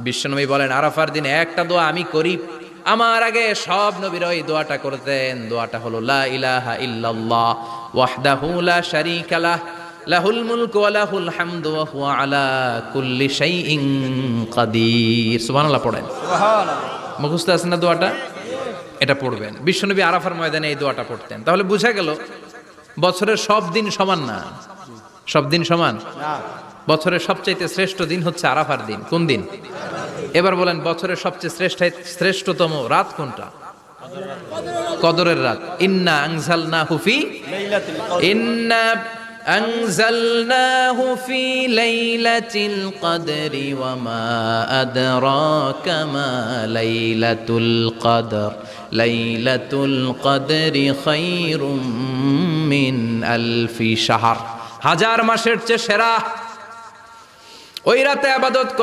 বিশ্বনবী বলেন আরাফার দিন একটা দোয়া আমি করি, আমার আগে সব নবীরা এই দোয়াটা করতেন। দোয়াটা হলো লা ইলাহা ইল্লাল্লাহ ওয়াহদাহু লা শারীকা লাহ লাহুল মুলকু ওয়া লাহুল হামদু ওয়া হুয়া আলা কুল্লি শাইইন কাদির। সুবহানাল্লাহ পড়েন। সুবহানাল্লাহ। মুখস্থ আছে না দোয়াটা? এটা পড়বেন। বিশ্বনবী আরাফার ময়দানে এই দোয়াটা পড়তেন। তাহলে বোঝা গেল বছরের সব দিন সমান না। সব দিন সমান না। বছরের সবচাইতে শ্রেষ্ঠ দিন হচ্ছে আরাফার দিন। কোন দিন? এবার বলেন বছরের সবচেয়ে শ্রেষ্ঠতম রাত কোনটা? কদরের রাত। ইন্না আনজালনাহু ফি লাইলাতিল কদরি ওয়া মা আদরাকা মা লাইলাতুল কদর লাইলাতুল কদরি খায়রুম মিন আলফি শাহর। হাজার মাসের চেয়ে সেরা। ওই রাতে ইবাদত করলে